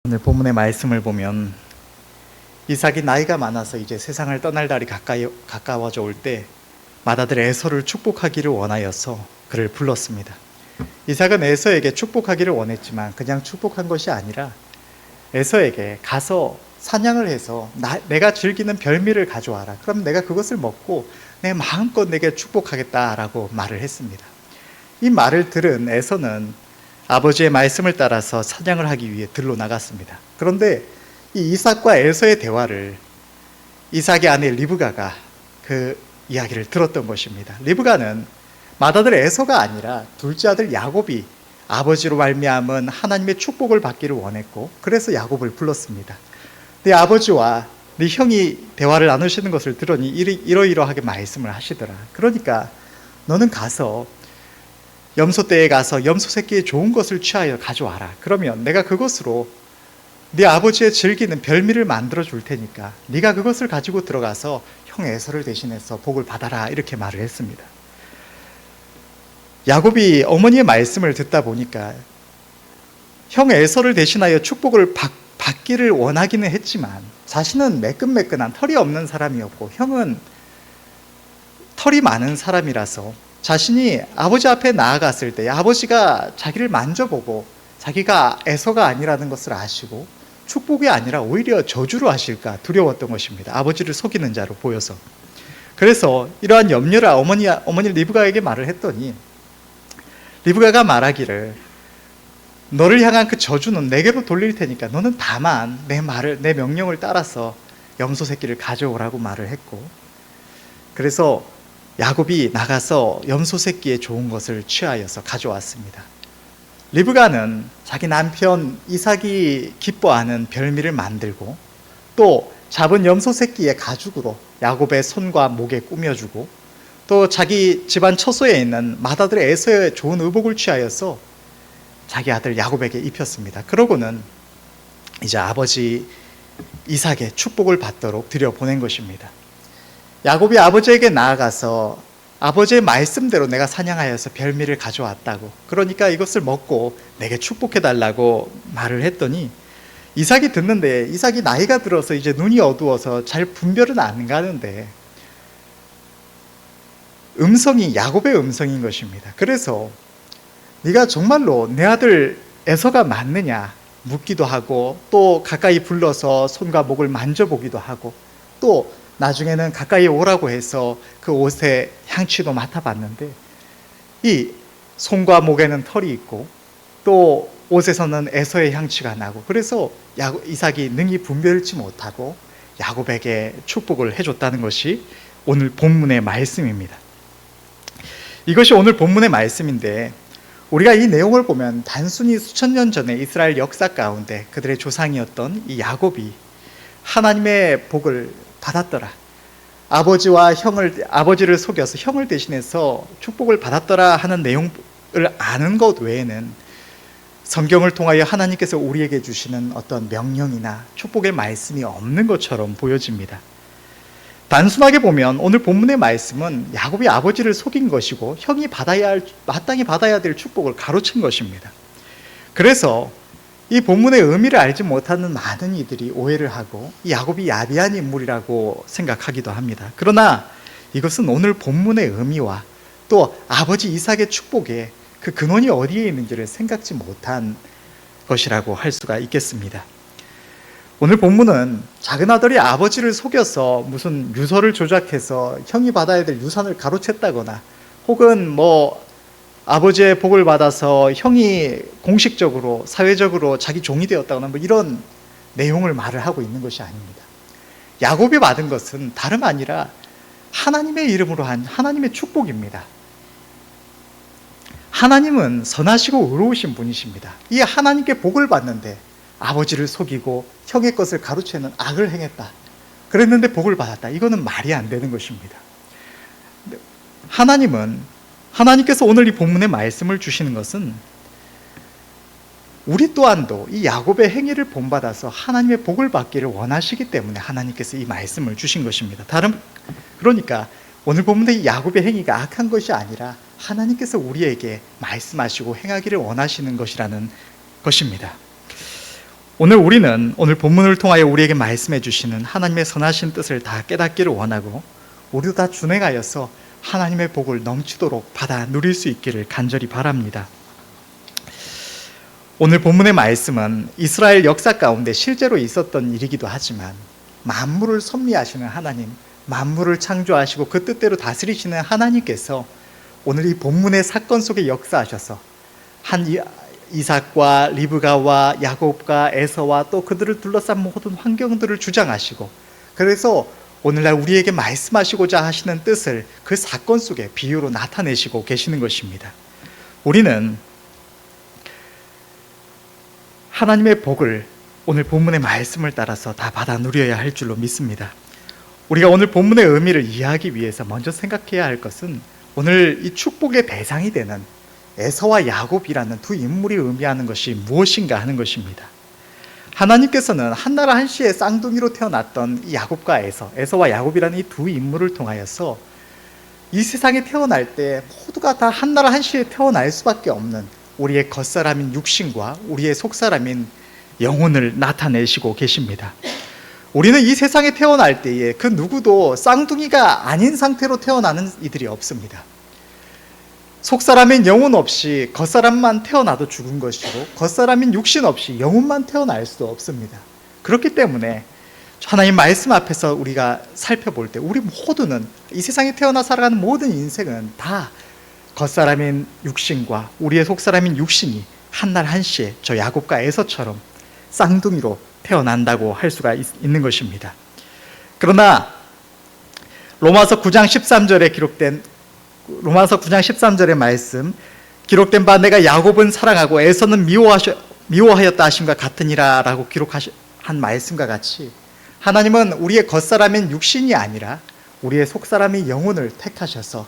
오늘 본문의 말씀을 보면 이삭이 나이가 많아서 이제 세상을 떠날 날이 가까워져 올 때 맏아들 에서를 축복하기를 원하여서 그를 불렀습니다. 이삭은 에서에게 축복하기를 원했지만 그냥 축복한 것이 아니라 에서에게 가서 사냥을 해서 내가 즐기는 별미를 가져와라. 그럼 내가 그것을 먹고 내 마음껏 내게 축복하겠다라고 말을 했습니다. 이 말을 들은 에서는 아버지의 말씀을 따라서 사냥을 하기 위해 들로 나갔습니다. 그런데 이 이삭과 에서의 대화를 이삭의 아내 리브가가 그 이야기를 들었던 것입니다. 리브가는 맏아들 에서가 아니라 둘째 아들 야곱이 아버지로 말미암은 하나님의 축복을 받기를 원했고, 그래서 야곱을 불렀습니다. 네 아버지와 네 형이 대화를 나누시는 것을 들으니 이러이러하게 말씀을 하시더라. 그러니까 너는 가서 염소떼에 가서 염소 새끼의 좋은 것을 취하여 가져와라. 그러면 내가 그것으로 네 아버지의 즐기는 별미를 만들어 줄 테니까 네가 그것을 가지고 들어가서 형 에서를 대신해서 복을 받아라. 이렇게 말을 했습니다. 야곱이 어머니의 말씀을 듣다 보니까 형 에서를 대신하여 축복을 받기를 원하기는 했지만 자신은 매끈매끈한 털이 없는 사람이었고 형은 털이 많은 사람이라서 자신이 아버지 앞에 나아갔을 때 아버지가 자기를 만져보고 자기가 에서가 아니라는 것을 아시고 축복이 아니라 오히려 저주로 하실까 두려웠던 것입니다. 아버지를 속이는 자로 보여서. 그래서 이러한 염려를 어머니 리브가에게 말을 했더니 리브가가 말하기를 너를 향한 그 저주는 내게로 돌릴 테니까 너는 다만 내 명령을 따라서 염소 새끼를 가져오라고 말을 했고, 그래서 야곱이 나가서 염소 새끼의 좋은 것을 취하여서 가져왔습니다. 리브가는 자기 남편 이삭이 기뻐하는 별미를 만들고 또 잡은 염소 새끼의 가죽으로 야곱의 손과 목에 꾸며주고 또 자기 집안 처소에 있는 맏아들 에서의 좋은 의복을 취하여서 자기 아들 야곱에게 입혔습니다. 그러고는 이제 아버지 이삭의 축복을 받도록 들여보낸 것입니다. 야곱이 아버지에게 나아가서 아버지의 말씀대로 내가 사냥하여서 별미를 가져왔다고, 그러니까 이것을 먹고 내게 축복해달라고 말을 했더니 이삭이 듣는데 이삭이 나이가 들어서 이제 눈이 어두워서 잘 분별은 안 가는데 음성이 야곱의 음성인 것입니다. 그래서 네가 정말로 내 아들 에서가 맞느냐 묻기도 하고 또 가까이 불러서 손과 목을 만져보기도 하고 또 나중에는 가까이 오라고 해서 그 옷의 향취도 맡아봤는데 이 손과 목에는 털이 있고 또 옷에서는 에서의 향취가 나고, 그래서 이삭이 능히 분별치 못하고 야곱에게 축복을 해줬다는 것이 오늘 본문의 말씀입니다. 이것이 오늘 본문의 말씀인데 우리가 이 내용을 보면 단순히 수천 년 전에 이스라엘 역사 가운데 그들의 조상이었던 이 야곱이 하나님의 복을 받았더라, 아버지를 속여서 형을 대신해서 축복을 받았더라 하는 내용을 아는 것 외에는 성경을 통하여 하나님께서 우리에게 주시는 어떤 명령이나 축복의 말씀이 없는 것처럼 보여집니다. 단순하게 보면 오늘 본문의 말씀은 야곱이 아버지를 속인 것이고 형이 마땅히 받아야 될 축복을 가로챈 것입니다. 그래서 이 본문의 의미를 알지 못하는 많은 이들이 오해를 하고 야곱이 야비한 인물이라고 생각하기도 합니다. 그러나 이것은 오늘 본문의 의미와 또 아버지 이삭의 축복에 그 근원이 어디에 있는지를 생각지 못한 것이라고 할 수가 있겠습니다. 오늘 본문은 작은 아들이 아버지를 속여서 무슨 유서를 조작해서 형이 받아야 될 유산을 가로챘다거나 혹은 아버지의 복을 받아서 형이 공식적으로 사회적으로 자기 종이 되었다거나 이런 내용을 말을 하고 있는 것이 아닙니다. 야곱이 받은 것은 다름 아니라 하나님의 이름으로 한 하나님의 축복입니다. 하나님은 선하시고 의로우신 분이십니다. 이 하나님께 복을 받는데 아버지를 속이고 형의 것을 가로채는 악을 행했다, 그랬는데 복을 받았다, 이거는 말이 안 되는 것입니다. 하나님께서 오늘 이 본문의 말씀을 주시는 것은 우리 또한도 이 야곱의 행위를 본받아서 하나님의 복을 받기를 원하시기 때문에 하나님께서 이 말씀을 주신 것입니다. 그러니까 오늘 본문의 이 야곱의 행위가 악한 것이 아니라 하나님께서 우리에게 말씀하시고 행하기를 원하시는 것이라는 것입니다. 오늘 우리는 오늘 본문을 통하여 우리에게 말씀해 주시는 하나님의 선하신 뜻을 다 깨닫기를 원하고 우리도 다 준행하여서 하나님의 복을 넘치도록 받아 누릴 수 있기를 간절히 바랍니다. 오늘 본문의 말씀은 이스라엘 역사 가운데 실제로 있었던 일이기도 하지만 만물을 섭리하시는 하나님, 만물을 창조하시고 그 뜻대로 다스리시는 하나님께서 오늘 이 본문의 사건 속에 역사하셔서 한 이삭과 리브가와 야곱과 에서와 또 그들을 둘러싼 모든 환경들을 주장하시고 그래서 오늘날 우리에게 말씀하시고자 하시는 뜻을 그 사건 속에 비유로 나타내시고 계시는 것입니다. 우리는 하나님의 복을 오늘 본문의 말씀을 따라서 다 받아 누려야 할 줄로 믿습니다. 우리가 오늘 본문의 의미를 이해하기 위해서 먼저 생각해야 할 것은 오늘 이 축복의 대상이 되는 에서와 야곱이라는 두 인물이 의미하는 것이 무엇인가 하는 것입니다. 하나님께서는 한나라 한시에 쌍둥이로 태어났던 이 야곱과 에서와 야곱이라는 이 두 인물을 통하여서 이 세상에 태어날 때 모두가 다 한나라 한시에 태어날 수밖에 없는 우리의 겉사람인 육신과 우리의 속사람인 영혼을 나타내시고 계십니다. 우리는 이 세상에 태어날 때에 그 누구도 쌍둥이가 아닌 상태로 태어나는 이들이 없습니다. 속사람인 영혼 없이 겉사람만 태어나도 죽은 것이고 겉사람인 육신 없이 영혼만 태어날 수도 없습니다. 그렇기 때문에 하나님 말씀 앞에서 우리가 살펴볼 때 우리 모두는 이 세상에 태어나 살아가는 모든 인생은 다 겉사람인 육신과 우리의 속사람인 육신이 한날 한시에 저 야곱과 에서처럼 쌍둥이로 태어난다고 할 수가 있는 것입니다. 그러나 로마서 9장 13절에 말씀 기록된 바 내가 야곱은 사랑하고 에서는 미워하였다 하심과 같으니라 라고 기록한 말씀과 같이 하나님은 우리의 겉사람인 육신이 아니라 우리의 속사람인 영혼을 택하셔서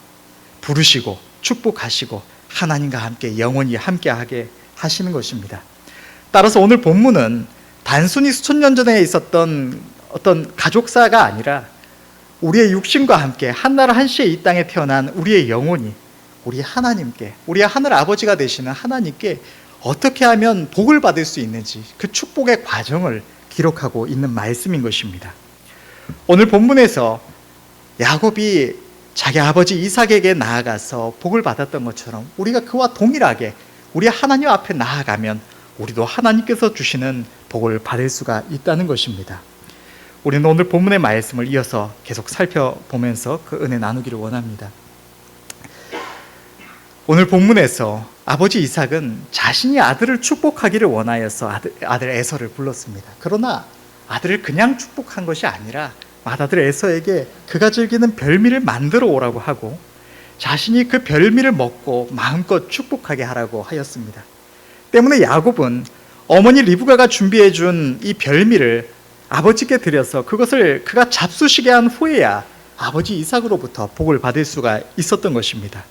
부르시고 축복하시고 하나님과 함께 영원히 함께하게 하시는 것입니다. 따라서 오늘 본문은 단순히 수천 년 전에 있었던 어떤 가족사가 아니라 우리의 육신과 함께 한나라 한시에 이 땅에 태어난 우리의 영혼이 우리 하나님께, 우리의 하늘 아버지가 되시는 하나님께 어떻게 하면 복을 받을 수 있는지 그 축복의 과정을 기록하고 있는 말씀인 것입니다. 오늘 본문에서 야곱이 자기 아버지 이삭에게 나아가서 복을 받았던 것처럼 우리가 그와 동일하게 우리 하나님 앞에 나아가면 우리도 하나님께서 주시는 복을 받을 수가 있다는 것입니다. 우리는 오늘 본문의 말씀을 이어서 계속 살펴보면서 그 은혜 나누기를 원합니다. 오늘 본문에서 아버지 이삭은 자신이 아들을 축복하기를 원하여서 아들 에서를 불렀습니다. 그러나 아들을 그냥 축복한 것이 아니라 맏아들 에서에게 그가 즐기는 별미를 만들어 오라고 하고 자신이 그 별미를 먹고 마음껏 축복하게 하라고 하였습니다. 때문에 야곱은 어머니 리브가가 준비해 준 이 별미를 아버지께 드려서 그것을 그가 잡수시게 한 후에야 아버지 이삭으로부터 복을 받을 수가 있었던 것입니다.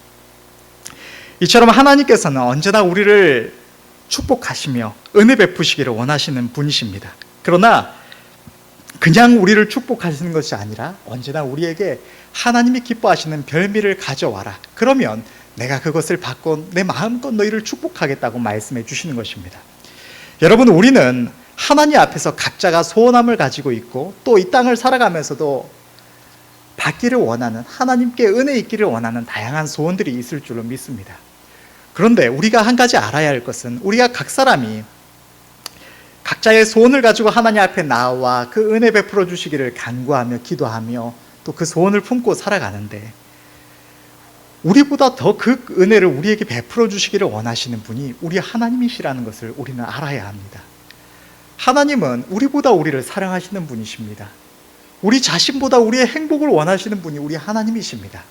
이처럼 하나님께서는 언제나 우리를 축복하시며 은혜 베푸시기를 원하시는 분이십니다. 그러나 그냥 우리를 축복하시는 것이 아니라 언제나 우리에게 하나님이 기뻐하시는 별미를 가져와라. 그러면 내가 그것을 받고 내 마음껏 너희를 축복하겠다고 말씀해 주시는 것입니다. 여러분, 우리는 하나님 앞에서 각자가 소원함을 가지고 있고 또 이 땅을 살아가면서도 받기를 원하는, 하나님께 은혜 있기를 원하는 다양한 소원들이 있을 줄로 믿습니다. 그런데 우리가 한 가지 알아야 할 것은 우리가 각 사람이 각자의 소원을 가지고 하나님 앞에 나와 그 은혜 베풀어 주시기를 간구하며 기도하며 또 그 소원을 품고 살아가는데 우리보다 더 그 은혜를 우리에게 베풀어 주시기를 원하시는 분이 우리 하나님이시라는 것을 우리는 알아야 합니다. 하나님은 우리보다 우리를 사랑하시는 분이십니다. 우리 자신보다 우리의 행복을 원하시는 분이 우리 하나님이십니다.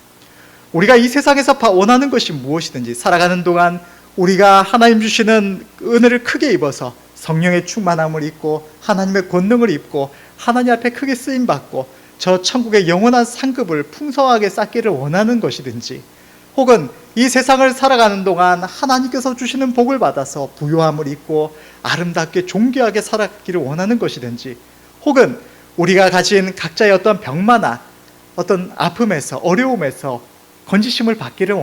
우리가 이 세상에서 원하는 것이 무엇이든지 살아가는 동안 우리가 하나님 주시는 은혜를 크게 입어서 성령의 충만함을 입고 하나님의 권능을 입고 하나님 앞에 크게 쓰임받고 저 천국의 영원한 상급을 풍성하게 쌓기를 원하는 것이든지 혹은 이 세상을 살아가는 동안 하나님께서 주시는 복을 받아서 부요함을 입고 아름답게 존귀하게 살아가기를 원하는 것이든지 혹은 우리가 가진 각자의 어떤 병마나 어떤 아픔에서 어려움에서 건지심을 받기를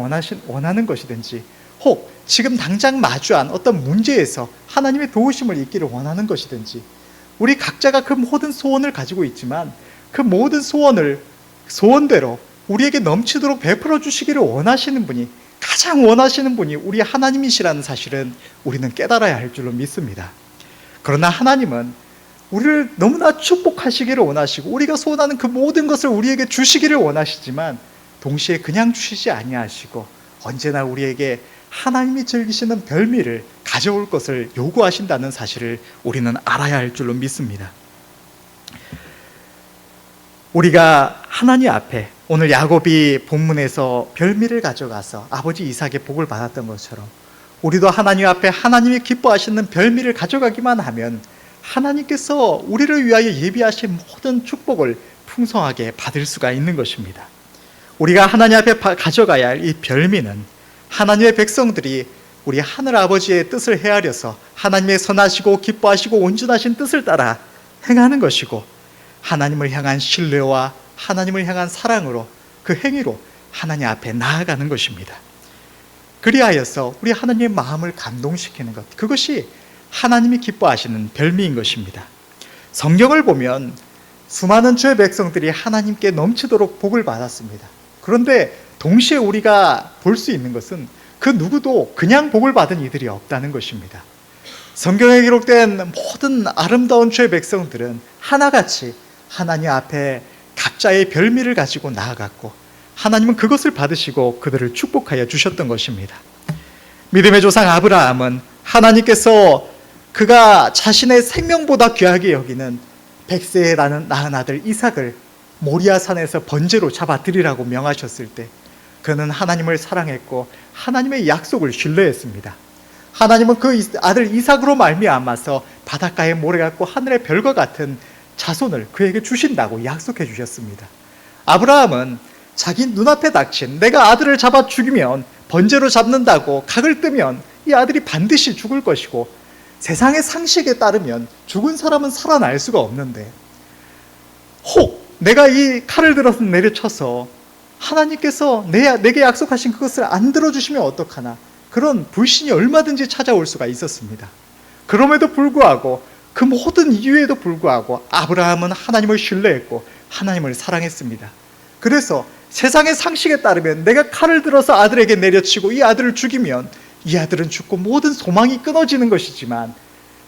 원하는 것이든지 혹 지금 당장 마주한 어떤 문제에서 하나님의 도우심을 잊기를 원하는 것이든지, 우리 각자가 그 모든 소원을 가지고 있지만 그 모든 소원대로 우리에게 넘치도록 베풀어 주시기를 원하시는 분이, 가장 원하시는 분이 우리 하나님이시라는 사실은 우리는 깨달아야 할 줄로 믿습니다. 그러나 하나님은 우리를 너무나 축복하시기를 원하시고 우리가 소원하는 그 모든 것을 우리에게 주시기를 원하시지만 동시에 그냥 주시지 아니하시고 언제나 우리에게 하나님이 즐기시는 별미를 가져올 것을 요구하신다는 사실을 우리는 알아야 할 줄로 믿습니다. 우리가 하나님 앞에 오늘 야곱이 본문에서 별미를 가져가서 아버지 이삭의 복을 받았던 것처럼 우리도 하나님 앞에 하나님이 기뻐하시는 별미를 가져가기만 하면 하나님께서 우리를 위하여 예비하신 모든 축복을 풍성하게 받을 수가 있는 것입니다. 우리가 하나님 앞에 가져가야 할 이 별미는 하나님의 백성들이 우리 하늘 아버지의 뜻을 헤아려서 하나님의 선하시고 기뻐하시고 온전하신 뜻을 따라 행하는 것이고, 하나님을 향한 신뢰와 하나님을 향한 사랑으로 그 행위로 하나님 앞에 나아가는 것입니다. 그리하여서 우리 하나님의 마음을 감동시키는 것, 그것이 하나님이 기뻐하시는 별미인 것입니다. 성경을 보면 수많은 주의 백성들이 하나님께 넘치도록 복을 받았습니다. 그런데 동시에 우리가 볼 수 있는 것은 그 누구도 그냥 복을 받은 이들이 없다는 것입니다. 성경에 기록된 모든 아름다운 주의 백성들은 하나같이 하나님 앞에 각자의 별미를 가지고 나아갔고 하나님은 그것을 받으시고 그들을 축복하여 주셨던 것입니다. 믿음의 조상 아브라함은 하나님께서 그가 자신의 생명보다 귀하게 여기는 100세에 낳은 아들 이삭을 모리아산에서 번제로 잡아드리라고 명하셨을 때 그는 하나님을 사랑했고 하나님의 약속을 신뢰했습니다. 하나님은 그 아들 이삭으로 말미암아서 바닷가의 모래 같고 하늘의 별과 같은 자손을 그에게 주신다고 약속해 주셨습니다. 아브라함은 자기 눈앞에 닥친 내가 아들을 잡아 죽이면 번제로 잡는다고 각을 뜨면 이 아들이 반드시 죽을 것이고 세상의 상식에 따르면 죽은 사람은 살아날 수가 없는데 혹 내가 이 칼을 들어서 내려쳐서 하나님께서 내게 약속하신 그것을 안 들어주시면 어떡하나, 그런 불신이 얼마든지 찾아올 수가 있었습니다. 그럼에도 불구하고 그 모든 이유에도 불구하고 아브라함은 하나님을 신뢰했고 하나님을 사랑했습니다. 그래서 세상의 상식에 따르면 내가 칼을 들어서 아들에게 내려치고 이 아들을 죽이면 이 아들은 죽고 모든 소망이 끊어지는 것이지만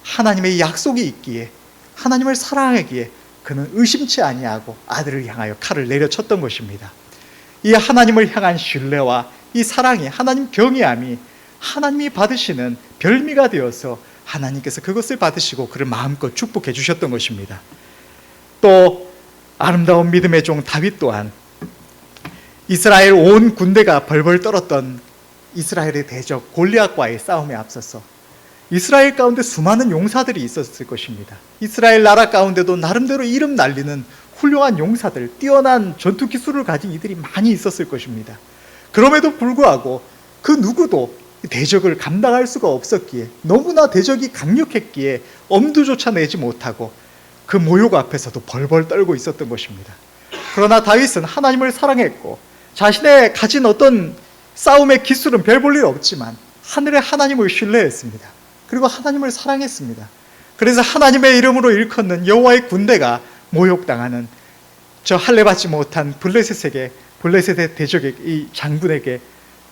하나님의 약속이 있기에 하나님을 사랑하기에 그는 의심치 아니하고 아들을 향하여 칼을 내려쳤던 것입니다. 이 하나님을 향한 신뢰와 이 사랑이, 하나님 경외함이 하나님이 받으시는 별미가 되어서 하나님께서 그것을 받으시고 그를 마음껏 축복해 주셨던 것입니다. 또 아름다운 믿음의 종 다윗 또한 이스라엘 온 군대가 벌벌 떨었던 이스라엘의 대적 골리앗과의 싸움에 앞서서 이스라엘 가운데 수많은 용사들이 있었을 것입니다. 이스라엘 나라 가운데도 나름대로 이름 날리는 훌륭한 용사들, 뛰어난 전투 기술을 가진 이들이 많이 있었을 것입니다. 그럼에도 불구하고 그 누구도 대적을 감당할 수가 없었기에, 너무나 대적이 강력했기에 엄두조차 내지 못하고 그 모욕 앞에서도 벌벌 떨고 있었던 것입니다. 그러나 다윗은 하나님을 사랑했고 자신의 가진 어떤 싸움의 기술은 별 볼 일 없지만 하늘의 하나님을 신뢰했습니다. 그리고 하나님을 사랑했습니다. 그래서 하나님의 이름으로 일컫는 여호와의 군대가 모욕당하는 저 할례받지 못한 블레셋의 대적의 이 장군에게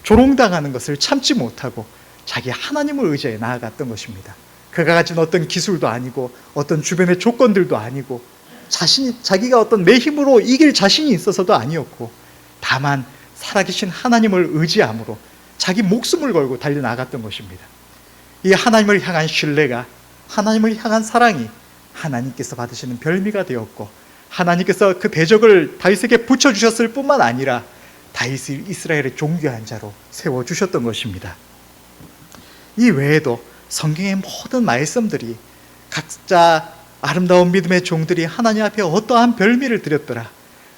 조롱당하는 것을 참지 못하고 자기 하나님을 의지해 나아갔던 것입니다. 그가 가진 어떤 기술도 아니고 어떤 주변의 조건들도 아니고 자기가 어떤 내 힘으로 이길 자신이 있어서도 아니었고 다만 살아계신 하나님을 의지함으로 자기 목숨을 걸고 달려나갔던 것입니다. 이 하나님을 향한 신뢰가, 하나님을 향한 사랑이 하나님께서 받으시는 별미가 되었고 하나님께서 그 대적을 다윗에게 붙여주셨을 뿐만 아니라 다윗을 이스라엘의 존귀한 자로 세워주셨던 것입니다. 이 외에도 성경의 모든 말씀들이 각자 아름다운 믿음의 종들이 하나님 앞에 어떠한 별미를 드렸더라,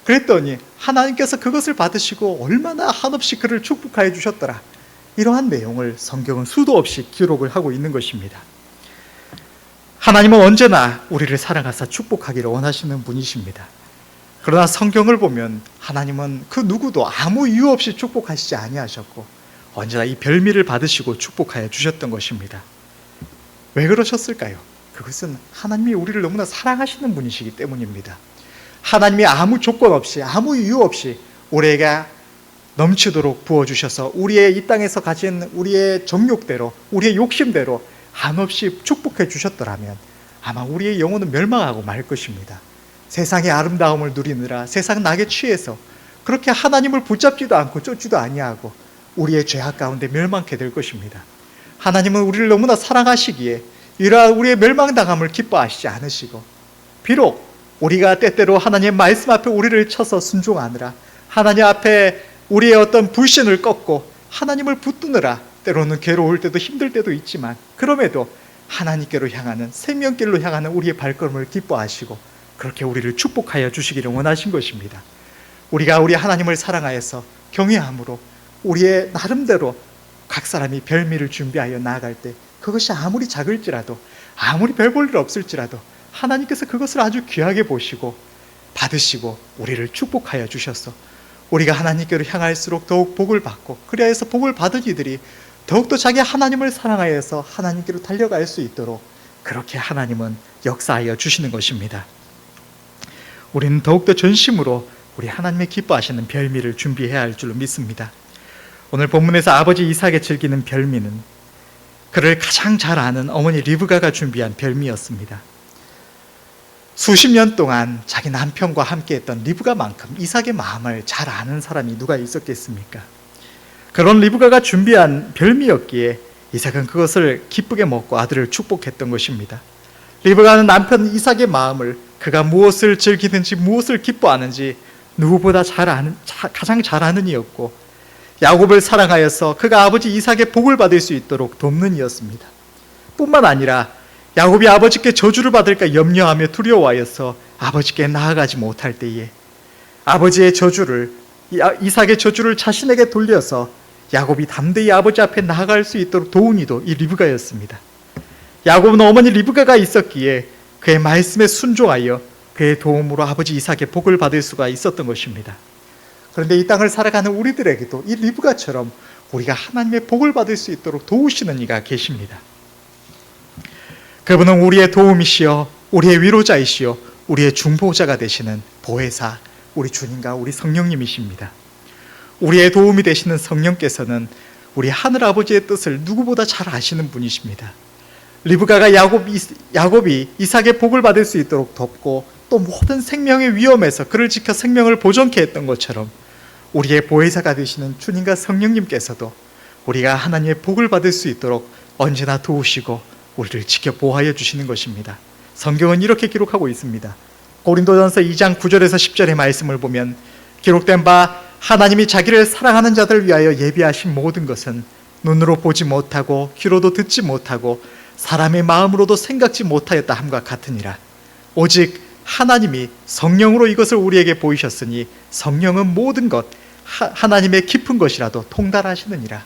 그랬더니 하나님께서 그것을 받으시고 얼마나 한없이 그를 축복하여 주셨더라, 이러한 내용을 성경은 수도 없이 기록을 하고 있는 것입니다. 하나님은 언제나 우리를 사랑하사 축복하기를 원하시는 분이십니다. 그러나 성경을 보면 하나님은 그 누구도 아무 이유 없이 축복하시지 아니하셨고 언제나 이 별미를 받으시고 축복하여 주셨던 것입니다. 왜 그러셨을까요? 그것은 하나님이 우리를 너무나 사랑하시는 분이시기 때문입니다. 하나님이 아무 조건 없이, 아무 이유 없이 우리에게 넘치도록 부어주셔서 우리의 이 땅에서 가진 우리의 정욕대로, 우리의 욕심대로 한없이 축복해 주셨더라면 아마 우리의 영혼은 멸망하고 말 것입니다. 세상의 아름다움을 누리느라 세상 낙에 취해서 그렇게 하나님을 붙잡지도 않고 쫓지도 아니하고 우리의 죄악 가운데 멸망케 될 것입니다. 하나님은 우리를 너무나 사랑하시기에 이러한 우리의 멸망당함을 기뻐하시지 않으시고, 비록 우리가 때때로 하나님의 말씀 앞에 우리를 쳐서 순종하느라, 하나님 앞에 우리의 어떤 불신을 꺾고 하나님을 붙드느라 때로는 괴로울 때도 힘들 때도 있지만, 그럼에도 하나님께로 향하는, 생명길로 향하는 우리의 발걸음을 기뻐하시고 그렇게 우리를 축복하여 주시기를 원하신 것입니다. 우리가 우리 하나님을 사랑하여서 경외함으로 우리의 나름대로 각 사람이 별미를 준비하여 나아갈 때, 그것이 아무리 작을지라도, 아무리 별 볼 일 없을지라도 하나님께서 그것을 아주 귀하게 보시고 받으시고 우리를 축복하여 주셔서 우리가 하나님께로 향할수록 더욱 복을 받고, 그리하여서 복을 받은 이들이 더욱더 자기 하나님을 사랑하여서 하나님께로 달려갈 수 있도록 그렇게 하나님은 역사하여 주시는 것입니다. 우리는 더욱더 전심으로 우리 하나님의 기뻐하시는 별미를 준비해야 할 줄로 믿습니다. 오늘 본문에서 아버지 이삭이 즐기는 별미는 그를 가장 잘 아는 어머니 리브가가 준비한 별미였습니다. 수십 년 동안 자기 남편과 함께했던 리브가만큼 이삭의 마음을 잘 아는 사람이 누가 있었겠습니까? 그런 리브가가 준비한 별미였기에 이삭은 그것을 기쁘게 먹고 아들을 축복했던 것입니다. 리브가는 남편 이삭의 마음을, 그가 무엇을 즐기든지 무엇을 기뻐하는지 누구보다 가장 잘 아는 이였고, 야곱을 사랑하여서 그가 아버지 이삭의 복을 받을 수 있도록 돕는 이였습니다. 뿐만 아니라 야곱이 아버지께 저주를 받을까 염려하며 두려워하여서 아버지께 나아가지 못할 때에 아버지의 저주를, 이삭의 저주를 자신에게 돌려서 야곱이 담대히 아버지 앞에 나아갈 수 있도록 도운 이도 이 리브가였습니다. 야곱은 어머니 리브가가 있었기에 그의 말씀에 순종하여 그의 도움으로 아버지 이삭의 복을 받을 수가 있었던 것입니다. 그런데 이 땅을 살아가는 우리들에게도 이 리브가처럼 우리가 하나님의 복을 받을 수 있도록 도우시는 이가 계십니다. 그분은 우리의 도움이시여, 우리의 위로자이시여, 우리의 중보자가 되시는 보혜사, 우리 주님과 우리 성령님이십니다. 우리의 도움이 되시는 성령께서는 우리 하늘아버지의 뜻을 누구보다 잘 아시는 분이십니다. 리브가가 야곱이 이삭의 복을 받을 수 있도록 돕고 또 모든 생명의 위험에서 그를 지켜 생명을 보존케 했던 것처럼 우리의 보혜사가 되시는 주님과 성령님께서도 우리가 하나님의 복을 받을 수 있도록 언제나 도우시고 우리를 지켜 보호하여 주시는 것입니다. 성경은 이렇게 기록하고 있습니다. 고린도전서 2장 9절에서 10절의 말씀을 보면 기록된 바 하나님이 자기를 사랑하는 자들 위하여 예비하신 모든 것은 눈으로 보지 못하고 귀로도 듣지 못하고 사람의 마음으로도 생각지 못하였다 함과 같으니라. 오직 하나님이 성령으로 이것을 우리에게 보이셨으니 성령은 모든 것, 하나님의 깊은 것이라도 통달하시느니라.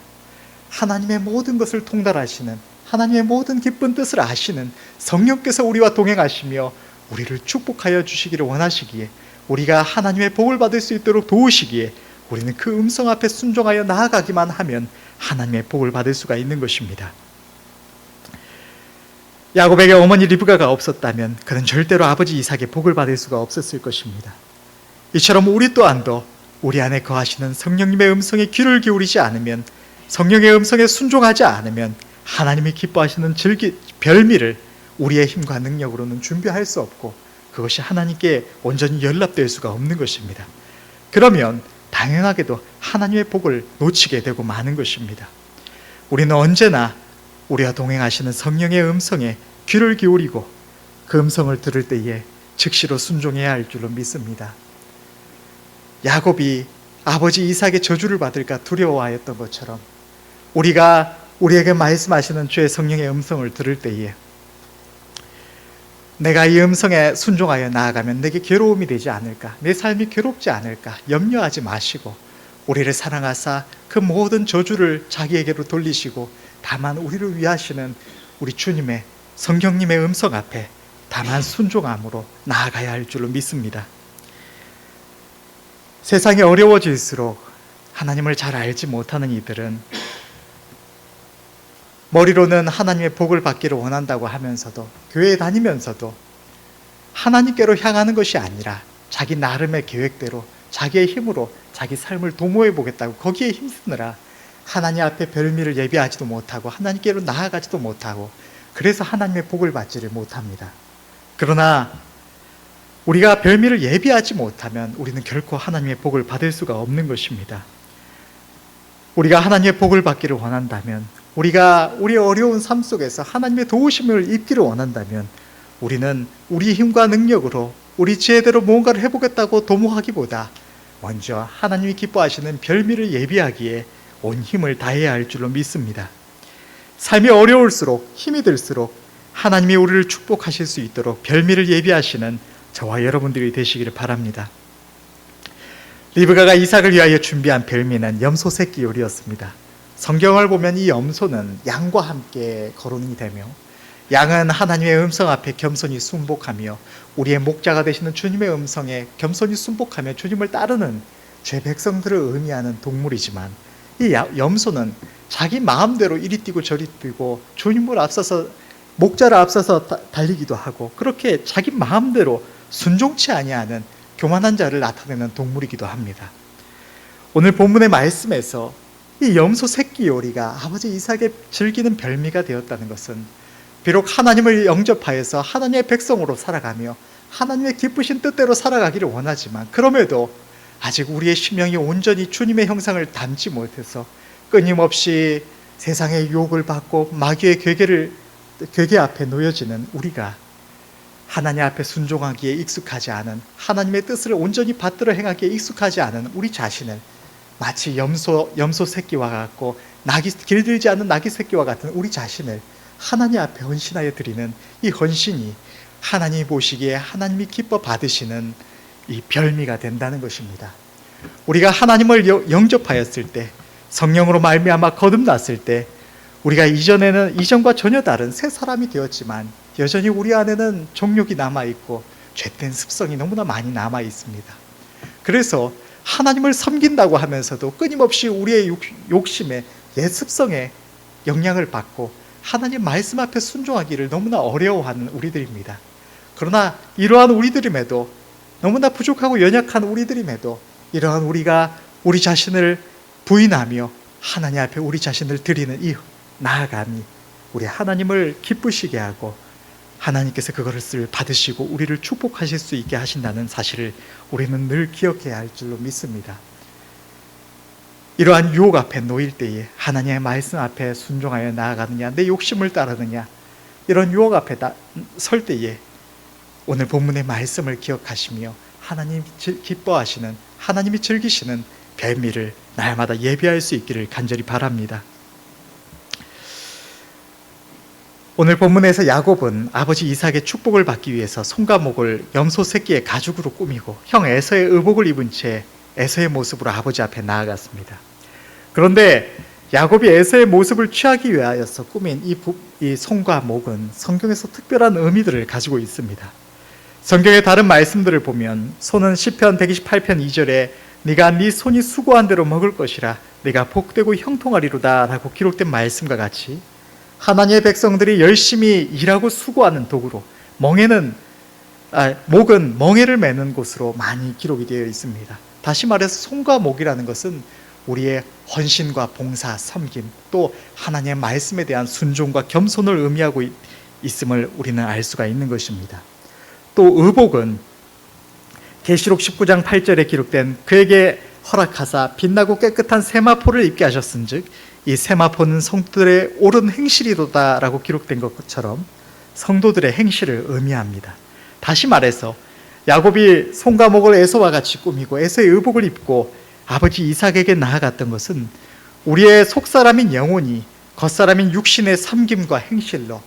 하나님의 모든 것을 통달하시는, 하나님의 모든 깊은 뜻을 아시는 성령께서 우리와 동행하시며 우리를 축복하여 주시기를 원하시기에, 우리가 하나님의 복을 받을 수 있도록 도우시기에 우리는 그 음성 앞에 순종하여 나아가기만 하면 하나님의 복을 받을 수가 있는 것입니다. 야곱에게 어머니 리브가가 없었다면 그는 절대로 아버지 이삭의 복을 받을 수가 없었을 것입니다. 이처럼 우리 또한도 우리 안에 거하시는 성령님의 음성에 귀를 기울이지 않으면, 성령의 음성에 순종하지 않으면 하나님이 기뻐하시는 별미를 우리의 힘과 능력으로는 준비할 수 없고 그것이 하나님께 온전히 연락될 수가 없는 것입니다. 그러면 당연하게도 하나님의 복을 놓치게 되고 마는 것입니다. 우리는 언제나 우리와 동행하시는 성령의 음성에 귀를 기울이고 그 음성을 들을 때에 즉시로 순종해야 할 줄로 믿습니다. 야곱이 아버지 이삭의 저주를 받을까 두려워하였던 것처럼 우리가 우리에게 말씀하시는 주의 성령의 음성을 들을 때에 내가 이 음성에 순종하여 나아가면 내게 괴로움이 되지 않을까, 내 삶이 괴롭지 않을까 염려하지 마시고 우리를 사랑하사 그 모든 저주를 자기에게로 돌리시고 다만 우리를 위하시는 우리 주님의 성령님의 음성 앞에 다만 순종함으로 나아가야 할 줄로 믿습니다. 세상이 어려워질수록 하나님을 잘 알지 못하는 이들은 머리로는 하나님의 복을 받기를 원한다고 하면서도, 교회에 다니면서도 하나님께로 향하는 것이 아니라 자기 나름의 계획대로 자기의 힘으로 자기 삶을 도모해 보겠다고 거기에 힘쓰느라 하나님 앞에 별미를 예비하지도 못하고 하나님께로 나아가지도 못하고, 그래서 하나님의 복을 받지를 못합니다. 그러나 우리가 별미를 예비하지 못하면 우리는 결코 하나님의 복을 받을 수가 없는 것입니다. 우리가 하나님의 복을 받기를 원한다면, 우리가 우리 어려운 삶 속에서 하나님의 도우심을 입기를 원한다면, 우리는 우리 힘과 능력으로 우리 지혜대로 무언가를 해보겠다고 도모하기보다 먼저 하나님이 기뻐하시는 별미를 예비하기에 온 힘을 다해야 할 줄로 믿습니다. 삶이 어려울수록, 힘이 들수록 하나님이 우리를 축복하실 수 있도록 별미를 예비하시는 저와 여러분들이 되시기를 바랍니다. 리브가가 이삭을 위하여 준비한 별미는 염소 새끼 요리였습니다. 성경을 보면 이 염소는 양과 함께 거론이 되며, 양은 하나님의 음성 앞에 겸손히 순복하며 우리의 목자가 되시는 주님의 음성에 겸손히 순복하며 주님을 따르는 죄 백성들을 의미하는 동물이지만, 이 염소는 자기 마음대로 이리 뛰고 저리 뛰고 주님을 앞서서, 목자를 앞서서 달리기도 하고, 그렇게 자기 마음대로 순종치 아니하는 교만한 자를 나타내는 동물이기도 합니다. 오늘 본문의 말씀에서 이 염소 새끼 요리가 아버지 이삭의 즐기는 별미가 되었다는 것은, 비록 하나님을 영접하여서 하나님의 백성으로 살아가며 하나님의 기쁘신 뜻대로 살아가기를 원하지만, 그럼에도 아직 우리의 심령이 온전히 주님의 형상을 담지 못해서 끊임없이 세상의 유혹을 받고 마귀의 괴계 앞에 놓여지는 우리가 하나님 앞에 순종하기에 익숙하지 않은, 하나님의 뜻을 온전히 받들어 행하기에 익숙하지 않은 우리 자신을 마치 염소 새끼와 같고 길들지 않는 나귀 새끼와 같은 우리 자신을 하나님 앞에 헌신하여 드리는 이 헌신이 하나님이 보시기에 하나님이 기뻐 받으시는 이 별미가 된다는 것입니다. 우리가 하나님을 영접하였을 때, 성령으로 말미암아 거듭났을 때, 우리가 이전과 전혀 다른 새 사람이 되었지만 여전히 우리 안에는 정욕이 남아있고 죄된 습성이 너무나 많이 남아있습니다. 그래서 하나님을 섬긴다고 하면서도 끊임없이 우리의 욕심에, 옛 습성에 영향을 받고 하나님 말씀 앞에 순종하기를 너무나 어려워하는 우리들입니다. 그러나 이러한 우리들임에도, 너무나 부족하고 연약한 우리들임에도, 이러한 우리가 우리 자신을 부인하며 하나님 앞에 우리 자신을 드리는 이 나아감이 우리 하나님을 기쁘시게 하고 하나님께서 그것을 받으시고 우리를 축복하실 수 있게 하신다는 사실을 우리는 늘 기억해야 할 줄로 믿습니다. 이러한 유혹 앞에 놓일 때에 하나님의 말씀 앞에 순종하여 나아가느냐, 내 욕심을 따르느냐, 이런 유혹 앞에 설 때에 오늘 본문의 말씀을 기억하시며 하나님이 기뻐하시는, 하나님이 즐기시는 별미를 날마다 예비할 수 있기를 간절히 바랍니다. 오늘 본문에서 야곱은 아버지 이삭의 축복을 받기 위해서 손과 목을 염소 새끼의 가죽으로 꾸미고 형 에서의 의복을 입은 채 에서의 모습으로 아버지 앞에 나아갔습니다. 그런데 야곱이 에서의 모습을 취하기 위하여서 꾸민 이 손과 목은 성경에서 특별한 의미들을 가지고 있습니다. 성경의 다른 말씀들을 보면 손은 시편 128편 2절에 네가 네 손이 수고한 대로 먹을 것이라 네가 복되고 형통하리로다 라고 기록된 말씀과 같이, 하나님의 백성들이 열심히 일하고 수고하는 도구로, 목은 멍에를 매는 곳으로 많이 기록이 되어 있습니다. 다시 말해서 손과 목이라는 것은 우리의 헌신과 봉사, 섬김, 또 하나님의 말씀에 대한 순종과 겸손을 의미하고 있음을 우리는 알 수가 있는 것입니다. 또 의복은 계시록 19장 8절에 기록된 그에게 허락하사 빛나고 깨끗한 세마포를 입게 하셨은즉 이 세마포는 성도들의 옳은 행실이로다 라고 기록된 것처럼 성도들의 행실을 의미합니다. 다시 말해서 야곱이 손과 목을 에서와 같이 꾸미고 에서의 의복을 입고 아버지 이삭에게 나아갔던 것은 우리의 속사람인 영혼이 겉사람인 육신의 섬김과 행실로,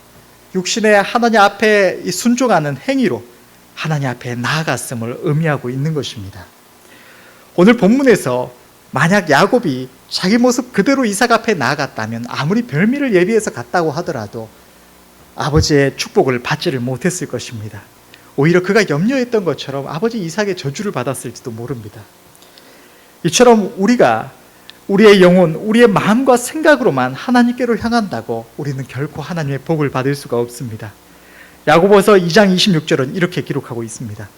육신의 하나님 앞에 순종하는 행위로 하나님 앞에 나아갔음을 의미하고 있는 것입니다. 오늘 본문에서 만약 야곱이 자기 모습 그대로 이삭 앞에 나아갔다면 아무리 별미를 예비해서 갔다고 하더라도 아버지의 축복을 받지를 못했을 것입니다. 오히려 그가 염려했던 것처럼 아버지 이삭의 저주를 받았을지도 모릅니다. 이처럼 우리가 우리의 영혼, 우리의 마음과 생각으로만 하나님께로 향한다고 우리는 결코 하나님의 복을 받을 수가 없습니다. 야고보서 2장 26절은 이렇게 기록하고 있습니다.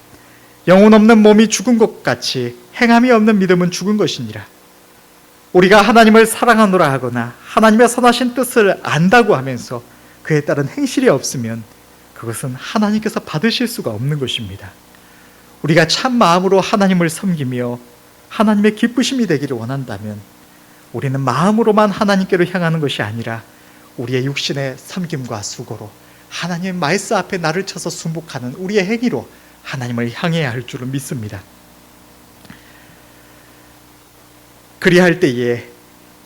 영혼 없는 몸이 죽은 것 같이 행함이 없는 믿음은 죽은 것이니라. 우리가 하나님을 사랑하노라 하거나 하나님의 선하신 뜻을 안다고 하면서 그에 따른 행실이 없으면 그것은 하나님께서 받으실 수가 없는 것입니다. 우리가 참 마음으로 하나님을 섬기며 하나님의 기쁘심이 되기를 원한다면 우리는 마음으로만 하나님께로 향하는 것이 아니라 우리의 육신의 섬김과 수고로 하나님의 말씀 앞에 나를 쳐서 순복하는 우리의 행위로 하나님을 향해야 할 줄을 믿습니다. 그리할 때에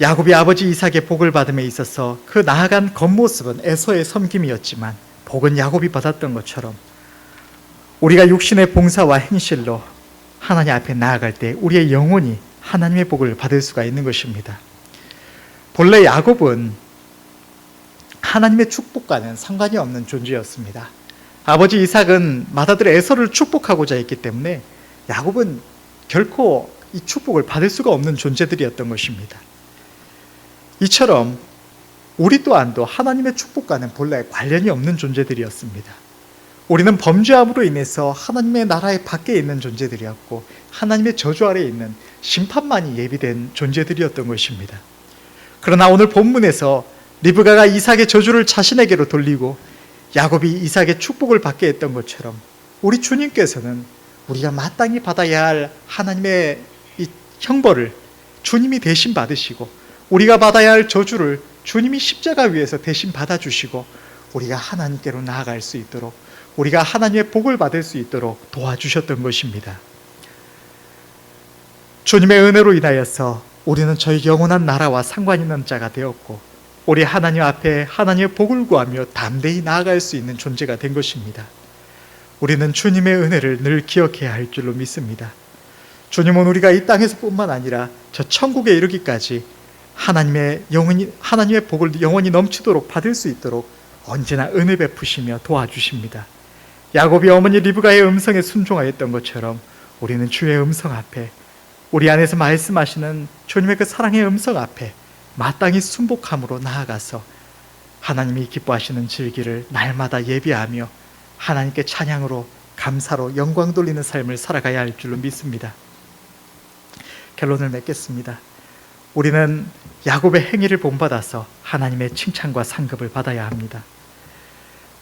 야곱이 아버지 이삭의 복을 받음에 있어서 그 나아간 겉모습은 에서의 섬김이었지만 복은 야곱이 받았던 것처럼 우리가 육신의 봉사와 행실로 하나님 앞에 나아갈 때 우리의 영혼이 하나님의 복을 받을 수가 있는 것입니다. 본래 야곱은 하나님의 축복과는 상관이 없는 존재였습니다. 아버지 이삭은 맏아들 에서를 축복하고자 했기 때문에 야곱은 결코 이 축복을 받을 수가 없는 존재들이었던 것입니다. 이처럼 우리 또한도 하나님의 축복과는 본래 관련이 없는 존재들이었습니다. 우리는 범죄함으로 인해서 하나님의 나라의 밖에 있는 존재들이었고 하나님의 저주 아래에 있는 심판만이 예비된 존재들이었던 것입니다. 그러나 오늘 본문에서 리브가가 이삭의 저주를 자신에게로 돌리고 야곱이 이삭의 축복을 받게 했던 것처럼 우리 주님께서는 우리가 마땅히 받아야 할 하나님의 이 형벌을 주님이 대신 받으시고 우리가 받아야 할 저주를 주님이 십자가 위에서 대신 받아주시고 우리가 하나님께로 나아갈 수 있도록 우리가 하나님의 복을 받을 수 있도록 도와주셨던 것입니다. 주님의 은혜로 인하여서 우리는 저희 영원한 나라와 상관 있는 자가 되었고 우리 하나님 앞에 하나님의 복을 구하며 담대히 나아갈 수 있는 존재가 된 것입니다. 우리는 주님의 은혜를 늘 기억해야 할 줄로 믿습니다. 주님은 우리가 이 땅에서 뿐만 아니라 저 천국에 이르기까지 하나님의 복을 영원히 넘치도록 받을 수 있도록 언제나 은혜 베푸시며 도와주십니다. 야곱이 어머니 리브가의 음성에 순종하였던 것처럼 우리는 주의 음성 앞에 우리 안에서 말씀하시는 주님의 그 사랑의 음성 앞에 마땅히 순복함으로 나아가서 하나님이 기뻐하시는 질기를 날마다 예비하며 하나님께 찬양으로 감사로 영광 돌리는 삶을 살아가야 할 줄로 믿습니다. 결론을 맺겠습니다. 우리는 야곱의 행위를 본받아서 하나님의 칭찬과 상급을 받아야 합니다.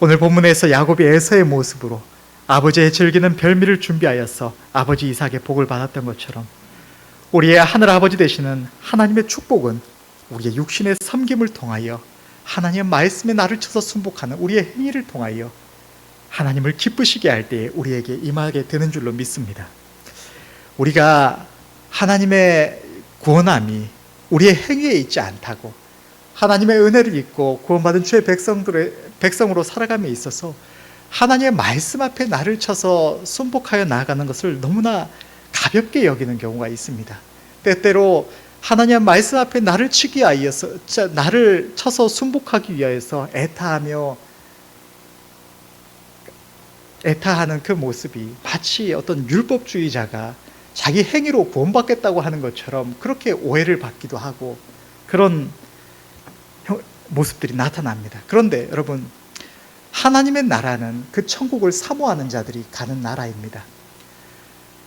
오늘 본문에서 야곱이 에서의 모습으로 아버지의 즐기는 별미를 준비하여서 아버지 이삭의 복을 받았던 것처럼 우리의 하늘아버지 되시는 하나님의 축복은 우리의 육신의 섬김을 통하여 하나님의 말씀에 나를 쳐서 순복하는 우리의 행위를 통하여 하나님을 기쁘시게 할 때에 우리에게 임하게 되는 줄로 믿습니다. 우리가 하나님의 구원함이 우리의 행위에 있지 않다고 하나님의 은혜를 입고 구원받은 주의 백성으로 살아감에 있어서 하나님의 말씀 앞에 나를 쳐서 순복하여 나아가는 것을 너무나 가볍게 여기는 경우가 있습니다. 때때로 하나님의 말씀 앞에 나를 치기 위하여서 나를 쳐서 순복하기 위하여서 애타하는 그 모습이 마치 어떤 율법주의자가 자기 행위로 구원받겠다고 하는 것처럼 그렇게 오해를 받기도 하고 그런 모습들이 나타납니다. 그런데 여러분, 하나님의 나라는 그 천국을 사모하는 자들이 가는 나라입니다.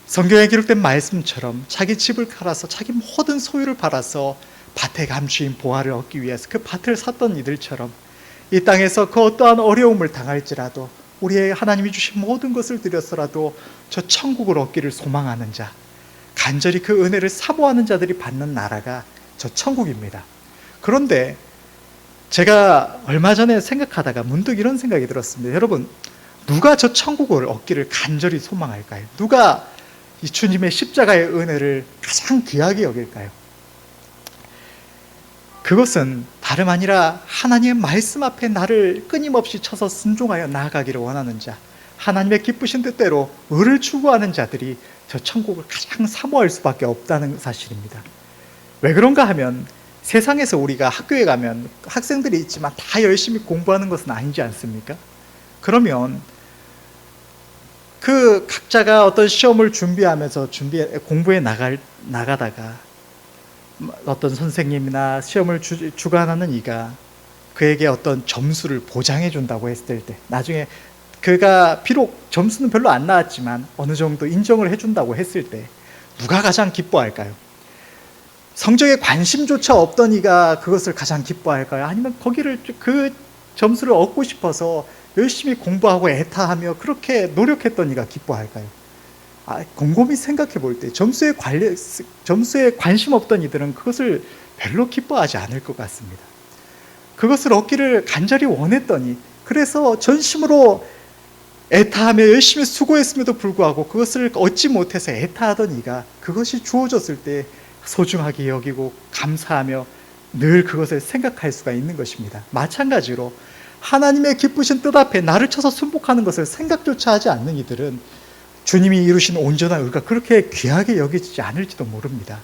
성경에 기록된 말씀처럼 자기 집을 팔아서 자기 모든 소유를 팔아서 밭에 감추인 보화를 얻기 위해서 그 밭을 샀던 이들처럼 이 땅에서 그 어떠한 어려움을 당할지라도 우리의 하나님이 주신 모든 것을 드려서라도 저 천국을 얻기를 소망하는 자, 간절히 그 은혜를 사모하는 자들이 받는 나라가 저 천국입니다. 그런데 제가 얼마 전에 생각하다가 문득 이런 생각이 들었습니다. 여러분, 누가 저 천국을 얻기를 간절히 소망할까요? 누가 이 주님의 십자가의 은혜를 가장 귀하게 여길까요? 그것은 다름 아니라 하나님의 말씀 앞에 나를 끊임없이 쳐서 순종하여 나아가기를 원하는 자, 하나님의 기쁘신 뜻대로 의를 추구하는 자들이 저 천국을 가장 사모할 수밖에 없다는 사실입니다. 왜 그런가 하면 세상에서 우리가 학교에 가면 학생들이 있지만 다 열심히 공부하는 것은 아니지 않습니까? 그러면 그 각자가 어떤 시험을 준비하면서 공부해 나가다가 어떤 선생님이나 시험을 주관하는 이가 그에게 어떤 점수를 보장해 준다고 했을 때, 나중에 그가 비록 점수는 별로 안 나왔지만 어느 정도 인정을 해준다고 했을 때 누가 가장 기뻐할까요? 성적에 관심조차 없던 이가 그것을 가장 기뻐할까요? 아니면 그 점수를 얻고 싶어서 열심히 공부하고 애타하며 그렇게 노력했던 이가 기뻐할까요? 곰곰이 생각해 볼 때 점수에 관심 없던 이들은 그것을 별로 기뻐하지 않을 것 같습니다. 그것을 얻기를 간절히 원했더니, 그래서 전심으로 애타하며 열심히 수고했음에도 불구하고 그것을 얻지 못해서 애타하던 이가 그것이 주어졌을 때 소중하게 여기고 감사하며 늘 그것을 생각할 수가 있는 것입니다. 마찬가지로 하나님의 기쁘신 뜻 앞에 나를 쳐서 순복하는 것을 생각조차 하지 않는 이들은 주님이 이루신 온전한 의가 그렇게 귀하게 여기지 않을지도 모릅니다.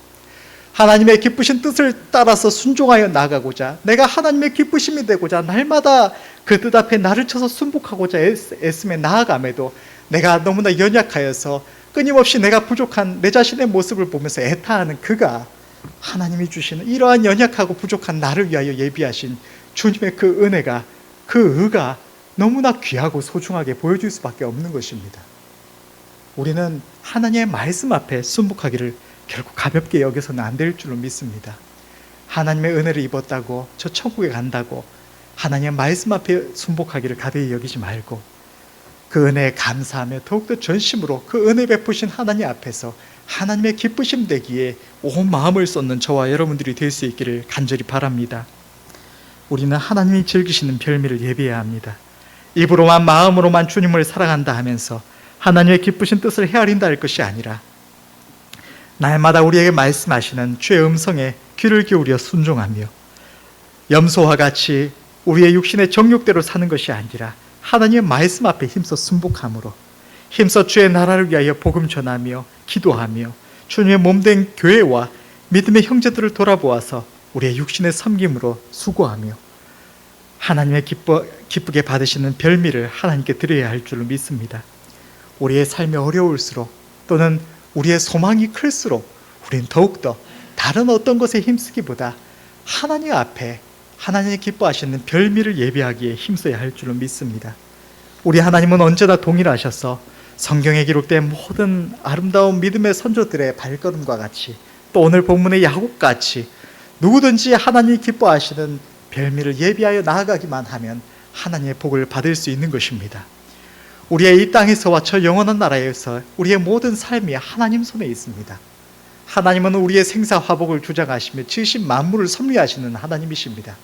하나님의 기쁘신 뜻을 따라서 순종하여 나가고자, 내가 하나님의 기쁘심이 되고자 날마다 그 뜻 앞에 나를 쳐서 순복하고자 애쓰며 나아감에도 내가 너무나 연약하여서 끊임없이 내가 부족한 내 자신의 모습을 보면서 애타하는 그가 하나님이 주시는 이러한 연약하고 부족한 나를 위하여 예비하신 주님의 그 은혜가, 그 의가 너무나 귀하고 소중하게 보여줄 수밖에 없는 것입니다. 우리는 하나님의 말씀 앞에 순복하기를 결국 가볍게 여겨서는 안 될 줄로 믿습니다. 하나님의 은혜를 입었다고 저 천국에 간다고 하나님의 말씀 앞에 순복하기를 가벼이 여기지 말고 그 은혜에 감사하며 더욱더 전심으로 그 은혜 베푸신 하나님 앞에서 하나님의 기쁘심 되기에 온 마음을 쏟는 저와 여러분들이 될 수 있기를 간절히 바랍니다. 우리는 하나님이 즐기시는 별미를 예비해야 합니다. 입으로만 마음으로만 주님을 사랑한다 하면서 하나님의 기쁘신 뜻을 헤아린다 할 것이 아니라 날마다 우리에게 말씀하시는 주의 음성에 귀를 기울여 순종하며 염소와 같이 우리의 육신의 정욕대로 사는 것이 아니라 하나님의 말씀 앞에 힘써 순복함으로 힘써 주의 나라를 위하여 복음 전하며 기도하며 주님의 몸된 교회와 믿음의 형제들을 돌아보아서 우리의 육신의 섬김으로 수고하며 하나님의 기쁘게 받으시는 별미를 하나님께 드려야 할 줄로 믿습니다. 우리의 삶이 어려울수록 또는 우리의 소망이 클수록 우리는 더욱더 다른 어떤 것에 힘쓰기보다 하나님 앞에 하나님이 기뻐하시는 별미를 예비하기에 힘써야 할 줄로 믿습니다. 우리 하나님은 언제나 동일하셔서 성경에 기록된 모든 아름다운 믿음의 선조들의 발걸음과 같이 또 오늘 본문의 야곱같이 누구든지 하나님이 기뻐하시는 별미를 예비하여 나아가기만 하면 하나님의 복을 받을 수 있는 것입니다. 우리의 이 땅에서와 저 영원한 나라에서 우리의 모든 삶이 하나님 손에 있습니다. 하나님은 우리의 생사화복을 주장하시며 지으신 만물을 섭리하시는 하나님이십니다.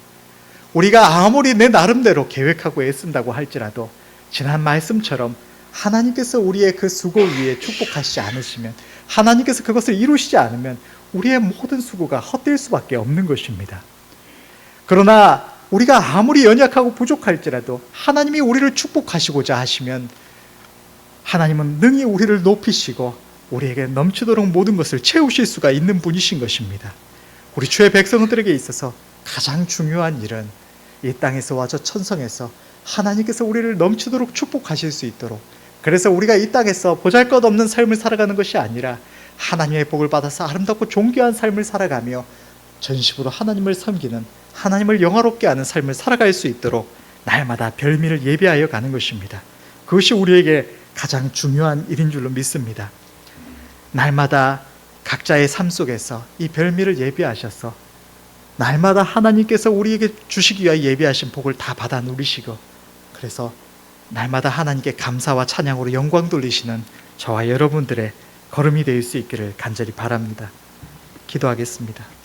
우리가 아무리 내 나름대로 계획하고 애쓴다고 할지라도 지난 말씀처럼 하나님께서 우리의 그 수고 위에 축복하시지 않으시면, 하나님께서 그것을 이루시지 않으면 우리의 모든 수고가 헛될 수밖에 없는 것입니다. 그러나 우리가 아무리 연약하고 부족할지라도 하나님이 우리를 축복하시고자 하시면 하나님은 능히 우리를 높이시고 우리에게 넘치도록 모든 것을 채우실 수가 있는 분이신 것입니다. 우리 주의 백성들에게 있어서 가장 중요한 일은 이 땅에서와 저 천성에서 하나님께서 우리를 넘치도록 축복하실 수 있도록, 그래서 우리가 이 땅에서 보잘것없는 삶을 살아가는 것이 아니라 하나님의 복을 받아서 아름답고 존귀한 삶을 살아가며 전심으로 하나님을 섬기는, 하나님을 영화롭게 하는 삶을 살아갈 수 있도록 날마다 별미를 예비하여 가는 것입니다. 그것이 우리에게 가장 중요한 일인 줄로 믿습니다. 날마다 각자의 삶 속에서 이 별미를 예비하셔서 날마다 하나님께서 우리에게 주시기 위하여 예비하신 복을 다 받아 누리시고, 그래서 날마다 하나님께 감사와 찬양으로 영광 돌리시는 저와 여러분들의 걸음이 될 수 있기를 간절히 바랍니다. 기도하겠습니다.